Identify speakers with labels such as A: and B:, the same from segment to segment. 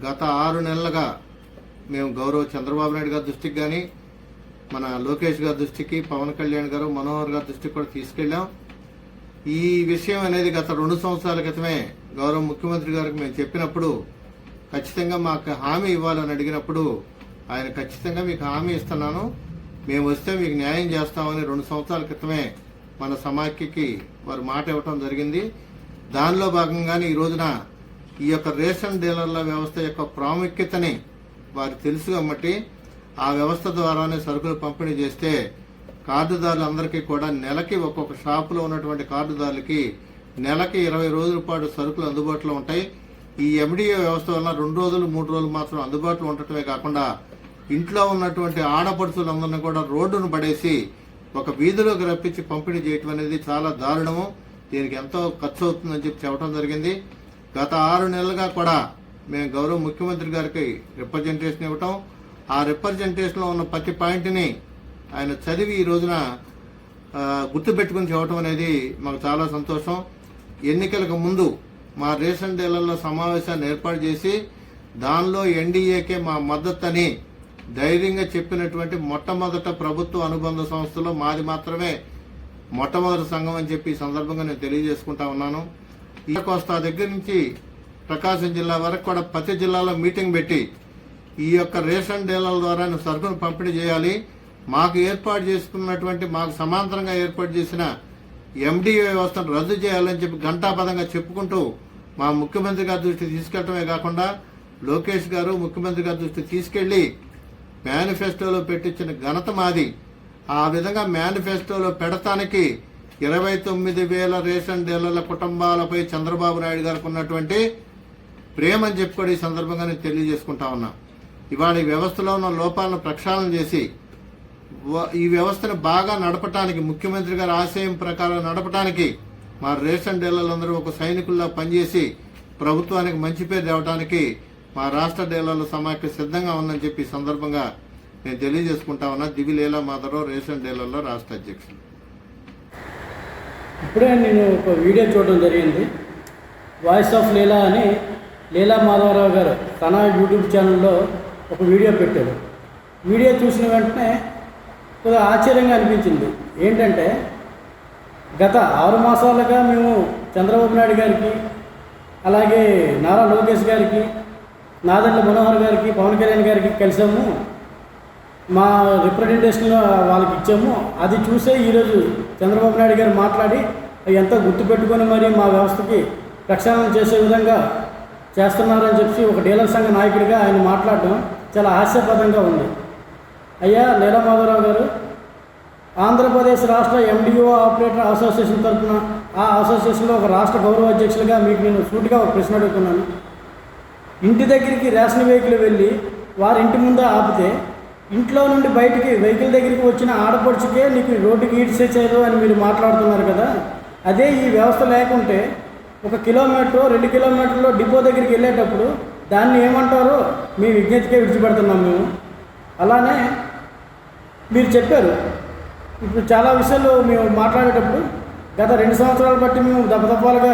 A: గత 6 నెలలుగా మేము గౌరవ చంద్రబాబు నాయుడు గారి దృష్టికి కానీ, మన లోకేష్ గారి దృష్టికి, పవన్ కళ్యాణ్ గారు, మనోహర్ గారి దృష్టికి కూడా తీసుకెళ్ళాం. ఈ విషయం అనేది గత 2 సంవత్సరాల క్రితమే గౌరవ ముఖ్యమంత్రి గారికి మేము చెప్పినప్పుడు, ఖచ్చితంగా మాకు హామీ ఇవ్వాలని అడిగినప్పుడు ఆయన ఖచ్చితంగా మీకు హామీ ఇస్తున్నాను, మేము వస్తే మీకు న్యాయం చేస్తామని 2 సంవత్సరాల క్రితమే మన సమాఖ్యకి వారు మాట ఇవ్వటం జరిగింది. దానిలో భాగంగానే ఈ రోజున ఈ యొక్క రేషన్ డీలర్ల వ్యవస్థ యొక్క ప్రాముఖ్యతని వారు తెలుసు కాబట్టి ఆ వ్యవస్థ ద్వారానే సరుకులు పంపిణీ చేస్తే కార్డుదారులందరికీ కూడా నెలకి ఒక్కొక్క షాపులో ఉన్నటువంటి కార్డుదారులకి నెలకి 20 రోజుల పాటు సరుకులు అందుబాటులో ఉంటాయి. ఈ ఎండిఏ వ్యవస్థ వల్ల 2 రోజులు 3 రోజులు మాత్రం అందుబాటులో ఉండటమే కాకుండా ఇంట్లో ఉన్నటువంటి ఆడపడుచులందరినీ కూడా రోడ్డును పడేసి ఒక వీధిలోకి రప్పించి పంపిణీ చేయటం అనేది చాలా దారుణము. దీనికి ఎంతో ఖర్చు అవుతుందని చెప్పడం జరిగింది. గత 6 నెలలుగా కూడా మేము గౌరవ ముఖ్యమంత్రి గారికి రిప్రజెంటేషన్ ఇవ్వటం, ఆ రిప్రజెంటేషన్లో ఉన్న ప్రతి పాయింట్ని ఆయన చదివి ఈ రోజున గుర్తుపెట్టుకుని చెప్పడం అనేది మాకు చాలా సంతోషం. ఎన్నికలకు ముందు మా రేషన్ డీలర్ల సమావేశాన్ని ఏర్పాటు చేసి దానిలో ఎన్డీఏకే మా మద్దతు అని ధైర్యంగా చెప్పినటువంటి మొట్టమొదట ప్రభుత్వ అనుబంధ సంస్థలో మాది మాత్రమే మొట్టమొదటి సంఘం అని చెప్పి ఈ సందర్భంగా నేను తెలియజేసుకుంటా ఉన్నాను. ఈ కోస్తా దగ్గర నుంచి ప్రకాశం జిల్లా వరకు కూడా ప్రతి జిల్లాలో మీటింగ్ పెట్టి ఈ యొక్క రేషన్ డీలర్ల ద్వారా సరుకును పంపిణీ చేయాలి, మాకు ఏర్పాటు చేసుకున్నటువంటి మాకు సమాంతరంగా ఏర్పాటు చేసిన ఎండిఏ వ్యవస్థను రద్దు చేయాలని చెప్పి ఘంటాపదంగా చెప్పుకుంటూ మా ముఖ్యమంత్రి గారి దృష్టికి తీసుకెళ్లడమే కాకుండా లోకేష్ గారు ముఖ్యమంత్రి గారి దృష్టికి తీసుకెళ్లి మేనిఫెస్టోలో పెట్టించిన ఘనత మాది. ఆ విధంగా మేనిఫెస్టోలో పెడతానికి 29,000 రేషన్ డీలర్ల కుటుంబాలపై చంద్రబాబు నాయుడు గారికి ఉన్నటువంటి ప్రేమ అని చెప్పి కూడా ఈ సందర్భంగా నేను తెలియజేసుకుంటా ఉన్నా. ఇవాళ ఈ వ్యవస్థలో ఉన్న లోపాలను ప్రక్షాళన చేసి ఈ వ్యవస్థను బాగా నడపడానికి, ముఖ్యమంత్రి గారి ఆశయం ప్రకారం నడపడానికి మా రేషన్ డీలర్లందరూ ఒక సైనికుల్లా పనిచేసి ప్రభుత్వానికి మంచి పేరు తేవడానికి మా రాష్ట్ర డీలర్ల సమాఖ్య సిద్ధంగా ఉందని చెప్పి సందర్భంగా నేను తెలియజేసుకుంటా ఉన్నా. దివి లీలా మాధవరావు, రేషన్ డీలర్ల రాష్ట్ర అధ్యక్షులు.
B: ఇప్పుడే నేను ఒక వీడియో చూడడం జరిగింది. వాయిస్ ఆఫ్ లీలా అని లీలా మాధవరావు గారు తన యూట్యూబ్ ఛానల్లో ఒక వీడియో పెట్టారు. వీడియో చూసిన వెంటనే కొద్దిగా ఆశ్చర్యంగా అనిపించింది. ఏంటంటే గత 6 మాసాలుగా మేము చంద్రబాబు నాయుడు గారికి, అలాగే నారా లోకేష్ గారికి, నాదెండ్ల మనోహర్ గారికి, పవన్ కళ్యాణ్ గారికి కలిసాము, మా రిప్రజెంటేషన్ వాళ్ళకి ఇచ్చాము. అది చూసే ఈరోజు చంద్రబాబు నాయుడు గారు మాట్లాడి ఎంతో గుర్తుపెట్టుకొని మరి మా వ్యవస్థకి ప్రక్షాళన చేసే విధంగా చేస్తున్నారని చెప్పి ఒక డీలర్ సంఘ నాయకుడిగా ఆయన మాట్లాడడం చాలా హాస్యాస్పదంగా ఉంది. అయ్యా లీలా మాధవరావు గారు, ఆంధ్రప్రదేశ్ రాష్ట్ర ఎండిఓ ఆపరేటర్ అసోసియేషన్ తరఫున ఆ అసోసియేషన్లో ఒక రాష్ట్ర గౌరవ అధ్యక్షులుగా మీకు నేను సూటిగా ఒక ప్రశ్న అడుగుతున్నాను. ఇంటి దగ్గరికి రేషన్ వెహికల్ వెళ్ళి వారి ఇంటి ముందు ఆపితే ఇంట్లో నుండి బయటికి వెహికల్ దగ్గరికి వచ్చిన ఆడపడుచుకే నీకు రోడ్డుకి ఈడ్చేసారు అని మీరు మాట్లాడుతున్నారు కదా. అదే ఈ వ్యవస్థ లేకుంటే 1 కిలోమీటర్ 2 కిలోమీటర్లో డిపో దగ్గరికి వెళ్ళేటప్పుడు దాన్ని ఏమంటారో మీ విజ్ఞతకే విడిచిపెడుతున్నాం మేము. అలానే మీరు చెప్పారు, ఇప్పుడు చాలా విషయాలు మేము మాట్లాడేటప్పుడు గత 2 సంవత్సరాలు బట్టి మేము దఫదఫాలుగా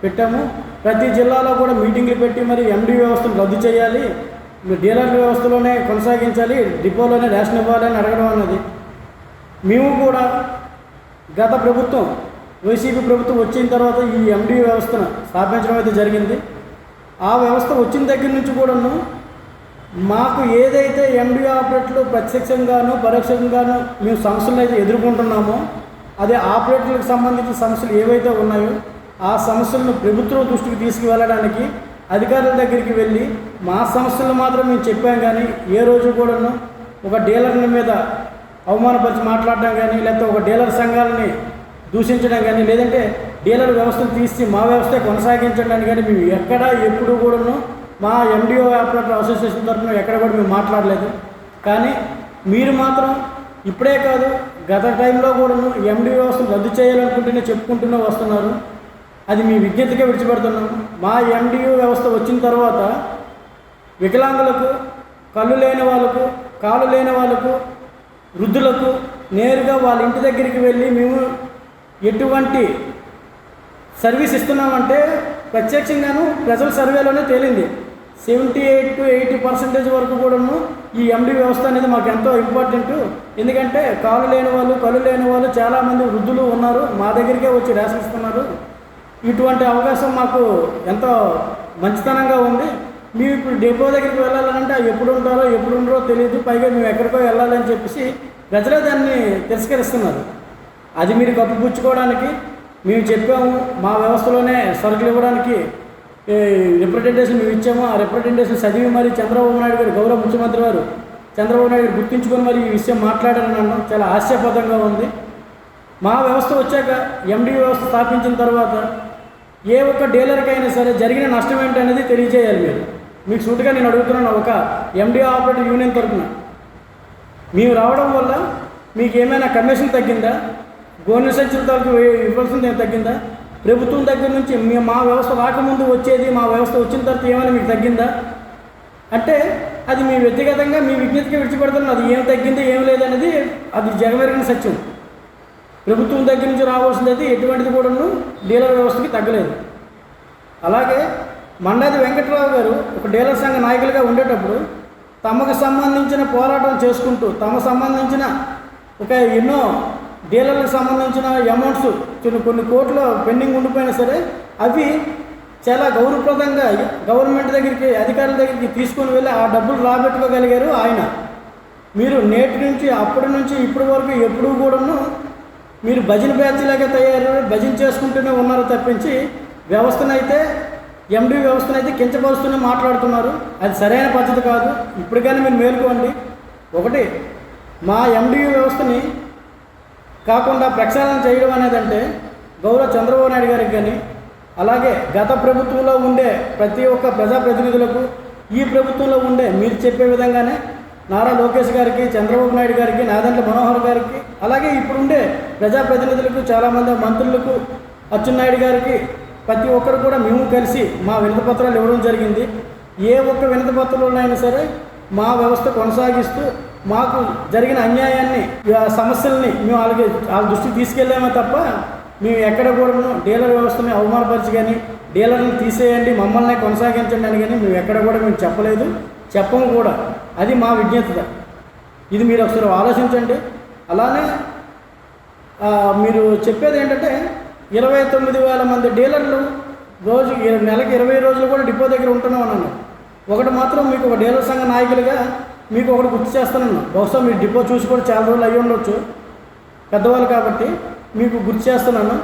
B: పెట్టాము. ప్రతి జిల్లాలో కూడా మీటింగ్లు పెట్టి మరి ఎండి వ్యవస్థను రద్దు చేయాలి, డీలర్ వ్యవస్థలోనే కొనసాగించాలి, డిపోలోనే రేషన్ ఇవ్వాలని అడగడం అన్నది. మేము కూడా గత ప్రభుత్వం వైసీపీ ప్రభుత్వం వచ్చిన తర్వాత ఈ ఎండి వ్యవస్థను స్థాపించడం అయితే జరిగింది. ఆ వ్యవస్థ వచ్చిన దగ్గర నుంచి కూడాను మాకు ఏదైతే ఎండి ఆపరేటర్లు ప్రత్యక్షంగాను పరోక్షంగాను మేము సమస్యలు అయితే ఎదుర్కొంటున్నామో, అదే ఆపరేటర్లకు సంబంధించిన సమస్యలు ఏవైతే ఉన్నాయో ఆ సమస్యలను ప్రభుత్వం దృష్టికి తీసుకువెళ్ళడానికి అధికారుల దగ్గరికి వెళ్ళి మా సమస్యలు మాత్రం మేము చెప్పాం. కానీ ఏ రోజు కూడాను ఒక డీలర్ల మీద అవమానపరిచి మాట్లాడడం కానీ, లేకపోతే ఒక డీలర్ సంఘాలని దూషించడం కానీ, లేదంటే డీలర్ వ్యవస్థను తీసి మా వ్యవస్థ కొనసాగించడానికి కానీ మేము ఎక్కడా ఎప్పుడు కూడాను మా ఎండిఓ ఆపరేటర్ అసోసియేషన్ తరఫున ఎక్కడ కూడా మేము మాట్లాడలేదు. కానీ మీరు మాత్రం ఇప్పుడే కాదు గత టైంలో కూడాను ఎండి వ్యవస్థను రద్దు చేయాలనుకుంటూనే చెప్పుకుంటూనే వస్తున్నారు. అది మీ విజ్ఞతకే విడిచిపెడుతున్నాము. మా ఎండియు వ్యవస్థ వచ్చిన తర్వాత వికలాంగులకు, కళ్ళు లేని వాళ్ళకు, కాళ్ళు లేని వాళ్ళకు, వృద్ధులకు నేరుగా వాళ్ళ ఇంటి దగ్గరికి వెళ్ళి మేము ఎటువంటి సర్వీస్ ఇస్తున్నామంటే ప్రత్యక్షంగాను ప్రజల సర్వేలోనే తేలింది. 78 to 80% వరకు కూడాను ఈ ఎండి వ్యవస్థ అనేది మాకు ఎంతో ఇంపార్టెంట్. ఎందుకంటే కాళ్ళు లేని వాళ్ళు, కళ్ళు లేని వాళ్ళు చాలామంది వృద్ధులు ఉన్నారు, మా దగ్గరికే వచ్చి రేషన్ ఇస్తున్నారు. ఇటువంటి అవకాశం మాకు ఎంతో మంచితనంగా ఉంది. మేము ఇప్పుడు డిపో దగ్గరికి వెళ్ళాలంటే ఎప్పుడు ఉంటారో ఎప్పుడు ఉండరో తెలియదు, పైగా మేము ఎక్కడికో వెళ్ళాలని చెప్పేసి ప్రజలే దాన్ని తిరస్కరిస్తున్నారు. అది మీరు కప్పిపుచ్చుకోవడానికి మేము చెప్పాము, మా వ్యవస్థలోనే సరుకులు ఇవ్వడానికి రిప్రజెంటేషన్ మేము ఇచ్చాము. ఆ రిప్రజెంటేషన్ చదివి మరి చంద్రబాబు నాయుడు గారు, గౌరవ ముఖ్యమంత్రి వారు చంద్రబాబు నాయుడు గారు గుర్తుంచుకొని మరి ఈ విషయం మాట్లాడారని అన్నాం. చాలా హాస్యాస్పదంగా ఉంది. మా వ్యవస్థ వచ్చాక ఎండి వ్యవస్థ స్థాపించిన తర్వాత ఏ ఒక్క డీలర్కైనా సరే జరిగిన నష్టం ఏంటనేది తెలియజేయాలి. మీకు సూటిగా నేను అడుగుతున్నాను, ఒక ఎండి ఆపరేటర్ యూనియన్ తరఫున మేము రావడం వల్ల మీకు ఏమైనా కమిషన్ తగ్గిందా? గోనె సంచుల తాలూకు ఇవ్వాల్సింది తగ్గిందా? ప్రభుత్వం దగ్గర నుంచి మా వ్యవస్థ రాకముందు వచ్చేది, మా వ్యవస్థ వచ్చిన తర్వాత ఏమైనా మీకు తగ్గిందా అంటే అది మీ వ్యక్తిగతంగా మీ విజ్ఞతకి విడిచిపెడుతున్నారు. అది ఏం తగ్గింది ఏం లేదనేది అది జగమెరిగిన సత్యం. ప్రభుత్వం దగ్గర నుంచి రావాల్సింది ఎటువంటిది కూడాను డీలర్ వ్యవస్థకి తగ్గలేదు. అలాగే మండాది వెంకట్రావు గారు ఒక డీలర్ సంఘ నాయకులుగా ఉండేటప్పుడు తమకు సంబంధించిన పోరాటం చేసుకుంటూ సంబంధించిన ఒక ఎన్నో డీలర్లకు సంబంధించిన అమౌంట్స్ కొన్ని కోట్ల పెండింగ్ ఉండిపోయినా సరే అవి చాలా గౌరవప్రదంగా గవర్నమెంట్ దగ్గరికి, అధికారుల దగ్గరికి తీసుకొని వెళ్ళి ఆ డబ్బులు రాబెట్టుకోగలిగారు ఆయన. మీరు నేటి నుంచి అప్పటి నుంచి ఇప్పటి వరకు ఎప్పుడూ కూడాను మీరు భజన బ్యాచ్లాగా తయారు భజన చేసుకుంటూనే ఉన్నారు తప్పించి వ్యవస్థనైతే ఎండి వ్యవస్థనైతే కించపరుస్తూనే మాట్లాడుతున్నారు. అది సరైన పద్ధతి కాదు. ఇప్పటికైనా మీరు మేలుకోండి. ఒకటి, మా ఎండి వ్యవస్థని కాకుండా ప్రక్షాళన చేయడం అనేదంటే గౌరవ చంద్రబాబు నాయుడు గారికి కానీ అలాగే గత ప్రభుత్వంలో ఉండే ప్రతి ఒక్క ప్రజాప్రతినిధులకు ఈ ప్రభుత్వంలో ఉండే మీరు చెప్పే విధంగానే నారా లోకేష్ గారికి, చంద్రబాబు నాయుడు గారికి, నాదెండ్ల మనోహర్ గారికి, అలాగే ఇప్పుడుండే ప్రజాప్రతినిధులకు, చాలామంది మంత్రులకు, అచ్చెన్నాయుడు గారికి ప్రతి ఒక్కరు కూడా మేము కలిసి మా వినతి పత్రాలు ఇవ్వడం జరిగింది. ఏ ఒక్క వినతి పత్రంలోనైనా సరే మా వ్యవస్థ కొనసాగిస్తూ మాకు జరిగిన అన్యాయాన్ని, సమస్యల్ని మేము వాళ్ళ దృష్టికి తీసుకెళ్ళామే తప్ప మేము ఎక్కడ కూడా డీలర్ వ్యవస్థని అవమానపరిచి కానీ డీలర్ని తీసేయండి మమ్మల్ని కొనసాగించండి అని కానీ మేము ఎక్కడ కూడా మేము చెప్పలేదు, చెప్పము కూడా. అది మా విజ్ఞత. ఇది మీరు ఒకసారి ఆలోచించండి. అలానే మీరు చెప్పేది ఏంటంటే 29,000 మంది డీలర్లు రోజు నెలకి 20 రోజులు కూడా డిపో దగ్గర ఉంటున్నాం అన్నాను. ఒకటి మాత్రం మీకు ఒక డీలర్ సంఘ నాయకులుగా మీకు ఒకటి గుర్తు చేస్తానన్నా. బహుశా మీరు డిపో చూసి కూడా చాలా రోజులు అయ్యి ఉండొచ్చు, పెద్దవాళ్ళు కాబట్టి మీకు గుర్తు చేస్తున్నాను.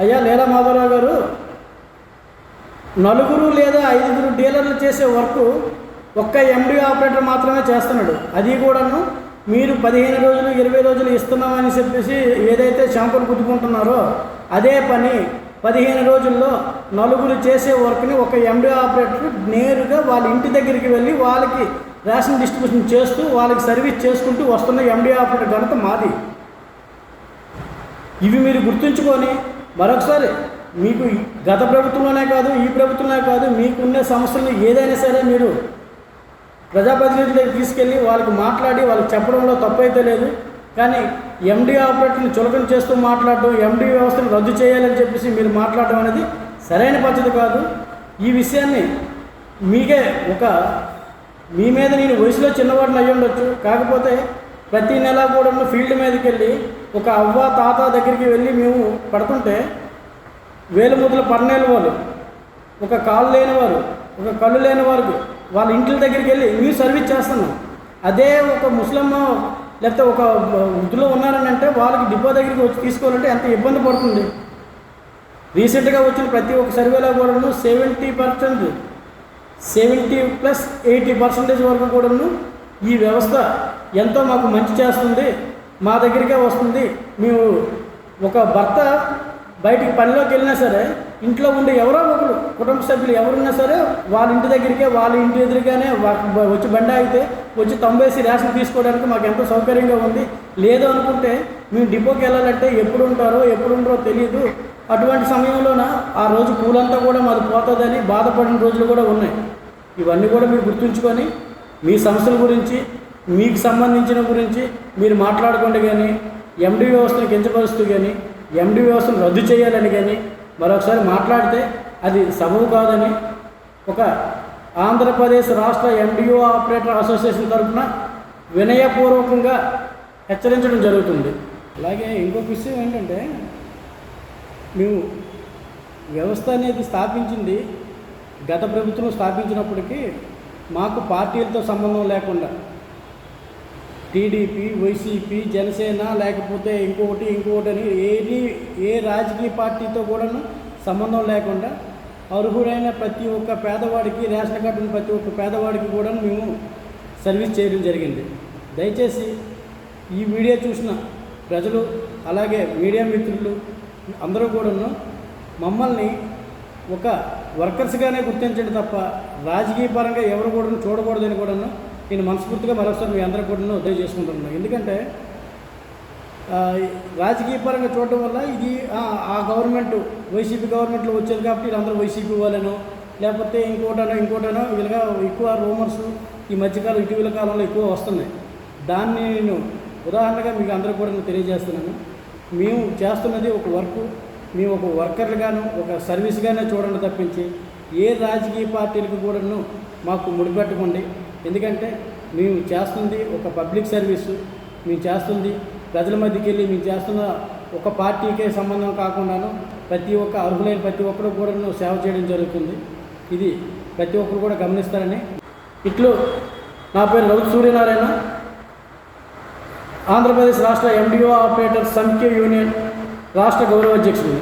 B: అయ్యా లీలా మాధవరావు గారు 4 లేదా 5 డీలర్లు చేసే వర్క్ ఒక్క ఎండి ఆపరేటర్ మాత్రమే చేస్తున్నాడు. అది కూడాను మీరు 15 రోజులు 20 రోజులు ఇస్తున్నామని చెప్పేసి ఏదైతే షాంపులు కుట్టుకుంటున్నారో అదే పని 15 రోజుల్లో 4 చేసే వర్క్ని ఒక ఎండి ఆపరేటర్ నేరుగా వాళ్ళ ఇంటి దగ్గరికి వెళ్ళి వాళ్ళకి రేషన్ డిస్ట్రిబ్యూషన్ చేస్తూ వాళ్ళకి సర్వీస్ చేసుకుంటూ వస్తున్న ఎండి ఆపరేటర్ ఘనత మాది. ఇవి మీరు గుర్తుంచుకొని మరొకసారి మీకు గత ప్రభుత్వంలోనే కాదు ఈ ప్రభుత్వంలోనే కాదు మీకున్న సమస్యలను ఏదైనా సరే మీరు ప్రజాప్రతినిధుల దగ్గర తీసుకెళ్ళి వాళ్ళకి మాట్లాడి వాళ్ళకి చెప్పడంలో తప్పైతే లేదు. కానీ ఎండి ఆపరేటర్ని చులకన చేస్తూ మాట్లాడడం, ఎండి వ్యవస్థను రద్దు చేయాలని చెప్పేసి మీరు మాట్లాడడం అనేది సరైన పద్ధతి కాదు. ఈ విషయాన్ని మీకే మీ మీద నేను వయసులో చిన్నవాడిని అయ్యి ఉండొచ్చు, కాకపోతే ప్రతి నెల కూడా ఫీల్డ్ మీదకి వెళ్ళి ఒక అవ్వ తాత దగ్గరికి వెళ్ళి మేము పడుతుంటే వేలు ముద్దుల పన్నేళ్ళ వాళ్ళు, ఒక కాళ్ళు లేనివారు, ఒక కళ్ళు లేని వారికి వాళ్ళ ఇంటి దగ్గరికి వెళ్ళి మేము సర్వీస్ చేస్తున్నాం. అదే ఒక ముస్లిం లేకపోతే ఒక వృద్ధులు ఉన్నారని అంటే వాళ్ళకి డిపో దగ్గరికి వచ్చి తీసుకోవాలంటే ఎంత ఇబ్బంది పడుతుంది. రీసెంట్గా వచ్చిన ప్రతి ఒక్క సర్వేలో కూడాను 70% 70+80% వరకు కూడాను ఈ వ్యవస్థ ఎంతో మాకు మంచి చేస్తుంది, మా దగ్గరికే వస్తుంది. మేము ఒక భర్త బయటికి పనిలోకి వెళ్ళినా సరే ఇంట్లో ఉండే ఎవరో ఒకరు కుటుంబ సభ్యులు ఎవరున్నా సరే వాళ్ళ ఇంటి దగ్గరికే, వాళ్ళ ఇంటి ఎదురుగానే వచ్చి బండి ఆగితే వచ్చి తంబేసి రేషన్ తీసుకోవడానికి మాకు ఎంతో సౌకర్యంగా ఉంది. లేదు అనుకుంటే మేము డిపోకి వెళ్ళాలంటే ఎప్పుడు ఉంటారో ఎప్పుడు ఉండరో తెలియదు. అటువంటి సమయంలోన ఆ రోజు పూలంతా కూడా మాది పోతుందని బాధపడిన రోజులు కూడా ఉన్నాయి. ఇవన్నీ కూడా మీరు గుర్తుంచుకొని మీ సమస్యల గురించి మీకు సంబంధించిన గురించి మీరు మాట్లాడుకోండి. కానీ ఎండి వ్యవస్థను కించపరుస్తూ కానీ ఎండి వ్యవస్థను రద్దు చేయాలని కానీ మరొకసారి మాట్లాడితే అది సబబు కాదని ఒక ఆంధ్రప్రదేశ్ రాష్ట్ర ఎండిఓ ఆపరేటర్ అసోసియేషన్ తరఫున వినయపూర్వకంగా హెచ్చరించడం జరుగుతుంది. అలాగే ఇంకొక విషయం ఏంటంటే, మేము వ్యవస్థ అనేది స్థాపించింది గత ప్రభుత్వం స్థాపించినప్పటికీ మాకు పార్టీలతో సంబంధం లేకుండా టీడీపీ, వైసీపీ, జనసేన లేకపోతే ఇంకొకటి అని ఏ రాజకీయ పార్టీతో కూడాను సంబంధం లేకుండా అర్హుడైన ప్రతి ఒక్క పేదవాడికి, రేషన్ కార్డు ఉన్న ప్రతి ఒక్క పేదవాడికి కూడా మేము సర్వీస్ చేయడం జరిగింది. దయచేసి ఈ వీడియో చూసిన ప్రజలు అలాగే మీడియా మిత్రులు అందరూ కూడాను మమ్మల్ని ఒక వర్కర్స్గానే గుర్తించండి తప్ప రాజకీయ పరంగా ఎవరు కూడా చూడకూడదని కూడాను నేను మనస్ఫూర్తిగా మరొకసారి మీ అందరూ కూడా తెలియజేసుకుంటున్నాను. ఎందుకంటే రాజకీయ పరంగా చూడటం వల్ల ఇది ఆ గవర్నమెంట్ వైసీపీ గవర్నమెంట్లో వచ్చేది కాబట్టి వీళ్ళందరూ వైసీపీ వాళ్ళను లేకపోతే ఇంకోటనో వీళ్ళగా ఎక్కువ రూమర్స్ ఈ మధ్యకాలం ఇటీవల కాలంలో ఎక్కువ వస్తున్నాయి. దాన్ని నేను ఉదాహరణగా మీకు అందరూ కూడా తెలియజేస్తున్నాను. మేము చేస్తున్నది ఒక వర్క్, మేము ఒక వర్కర్లుగాను ఒక సర్వీస్గానే చూడండి తప్పించి ఏ రాజకీయ పార్టీలకు కూడాను మాకు ముడిపెట్టకండి. ఎందుకంటే మేము చేస్తుంది ఒక పబ్లిక్ సర్వీసు, మేము చేస్తుంది ప్రజల మధ్యకి వెళ్ళి మేము చేస్తున్న ఒక పార్టీకే సంబంధం కాకుండాను ప్రతి ఒక్క అర్హులైన ప్రతి ఒక్కరు కూడా సేవ చేయడం జరుగుతుంది. ఇది ప్రతి ఒక్కరు కూడా గమనిస్తారని ఇట్లు నా పేరు రౌత్ సూర్యనారాయణ, ఆంధ్రప్రదేశ్ రాష్ట్ర ఎండిఓ ఆపరేటర్ సమిఖ్య యూనియన్ రాష్ట్ర గౌరవ అధ్యక్షుడు.